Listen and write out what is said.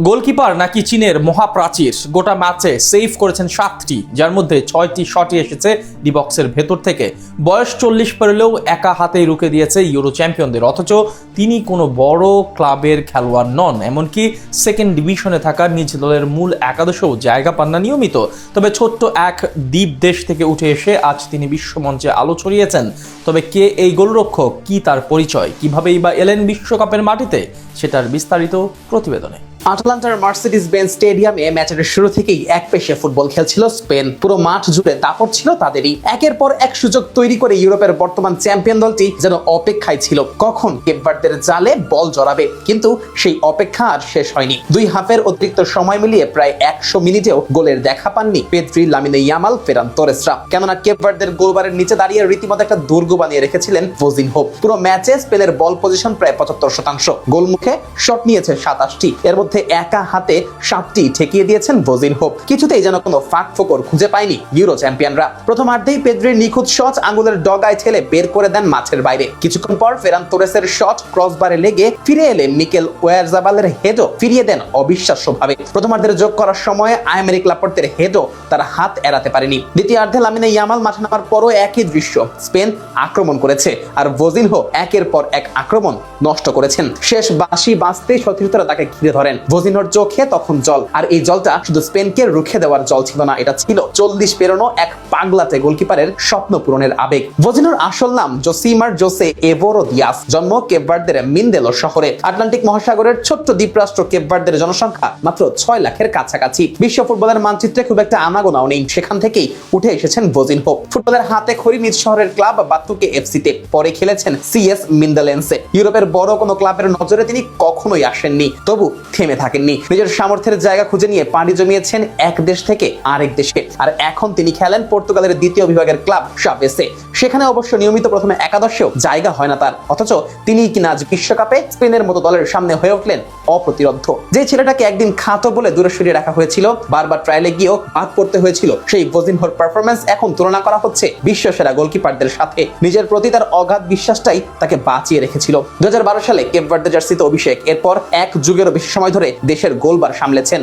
Goalkeeper নাকি চীনের মহাপ্রাচীর? গোটা ম্যাচে সেভ করেছেন 7টি, যার মধ্যে 6টি শটই এসেছে ডি বক্সের ভেতর থেকে। বয়স 40 পেরলেও একা হাতেই রুখে দিয়েছে ইউরো চ্যাম্পিয়নদের। অথচ তিনি কোনো বড় ক্লাবের খেলোয়াড় নন, এমনকি সেকেন্ড ডিভিশনে থাকা নিজ দলের মূল একাদশেও জায়গা পান না নিয়মিত। তবে ছোট্ট এক দ্বীপ দেশ থেকে উঠে এসে আজ তিনি বিশ্বমঞ্চে আলো ছড়িয়েছেন। তবে কে এই গোলরক্ষক, কি তার পরিচয়, কিভাবেই বা এলেন বিশ্বকাপের মাটিতে, সেটার বিস্তারিত প্রতিবেদনে। আটলান্টার মার্সিডিজ বেঞ্জ স্টেডিয়ামে ম্যাচের শুরু থেকেই একপেশে ফুটবল খেলছিল স্পেন। পুরো মাঠ জুড়ে দাপট ছিল তাদেরই। একের পর এক সুযোগ তৈরি করে ইউরোপের বর্তমান চ্যাম্পিয়ন দলটি যেন অপেক্ষায় ছিল কখন কেপ ভার্দের জালে বল জড়াবে। কিন্তু সেই অপেক্ষা আর শেষ হয়নি। দুই হাফের অতিরিক্ত সময় মিলিয়ে প্রায় 100 মিনিটেও গোলের দেখা পাননি পেদ্রি, লামিনে ইয়ামাল, ফেরান তোরেসরা। কেননা কেপ ভার্দের গোলবারের নিচে দাঁড়িয়ে রীতিমতো একটা দুর্গ বানিয়ে রেখেছিলেন ভোজিনহো। পুরো ম্যাচে স্পেনের বল পজিশন প্রায় 75%। গোলমুখে শট নিয়েছে 27টি, এর মধ্যে একা হাতে 7টি ঠেকিয়ে দিয়েছেন ভোজিনহো। কিছুতেই যেন কোনো ফাঁক ফোকর খুঁজে পায়নি ইউরো চ্যাম্পিয়নরা। প্রথমার্ধেই পেদ্রির নিখুঁত শট আঙ্গুলের ডগায় ঠেলে বের করে দেন মাঠের বাইরে। কিছুক্ষণ পর ফেরান তোরেসের শট ক্রসবারে লেগে ফিরে এলে মিকেল ওয়ারজাবালের হেডও ফিরিয়ে দেন অবিশ্বাস্যভাবে। প্রথমার্ধের যোগ করার সময় আয়মেরিক লাপোর্তের হেডও তার হাত এড়াতে পারেনি। দ্বিতীয়ার্ধে লামিনে ইয়ামাল মাঠে নামার পরও একই দৃশ্য। স্পেন আক্রমণ করেছে আর ভোজিনহো একের পর এক আক্রমণ নষ্ট করেছেন। শেষ বাঁশি বাঁচতেই সতীর্থরা তাকে ঘিরে ধরেন। ভোজিনহোর চোখে তখন জল, আর এই জলটা শুধু স্পেনকে রুখে দেওয়ার জল ছিল না, এটা ছিল 40 পেরোনো এক পাগলাটে গোলকিপারের স্বপ্ন পূরণের আবেগ। ভোজিনহোর আসল নাম জোসিমার জোসে এভোরো দিয়াস। জন্ম কেপ ভার্দের মিন্দেলো শহরে। আটলান্টিক মহাসাগরের ছোট্ট দ্বীপরাষ্ট্র কেপ ভার্দের জনসংখ্যা মাত্র 6 লাখের কাছাকাছি। বিশ্ব ফুটবলের মানচিত্রে খুব একটা আনাগোনাও নেই। সেখান থেকেই উঠে এসেছেন ভোজিনহো। ফুটবলের হাতে খড়ি নিজ শহরের ক্লাব বাতুকে এফসিতে, পরে খেলেছেন সিএস মিন্দালেন্সে। ইউরোপের বড় কোনো ক্লাবের নজরে তিনি কখনোই আসেননি, তবু থেমে থাকেননি। নিজের সামর্থ্যের জায়গা খুঁজে নিয়ে পাড়ি জমিয়েছেন এক দেশ থেকে আরেক দেশে। আর এখন তিনি খেলেন পর্তুগালের দ্বিতীয় বিভাগের ক্লাব শাভেসে। সেখানে অবশ্য নিয়মিত প্রথমে একাদশেও জায়গা হয় না তার। অথচ তিনি কিনা আজ বিশ্বকাপে স্পেনের মতো দলের সামনে হয়ে উঠলেন অপ্রতিরোধ্য। যে ছেলেটাকে একদিন খাতো বলে দূরে সরিয়ে রাখা হয়েছিল, বারবার ট্রায়ালে গিয়েও বাদ পড়তে হয়েছিল, সেই ভোজিনহোর পারফরম্যান্স এখন তুলনা করা হচ্ছে বিশ্বসেরা গোলকিপারদের সাথে। নিজের প্রতি তার অগাধ বিশ্বাসটাই তাকে বাঁচিয়ে রেখেছিল। 2012 সালে কেপ ভার্দে জার্সিতে অভিষেক, এরপর এক যুগেরও বেশি সময় ধরে দেশের গোলবার সামলেছেন।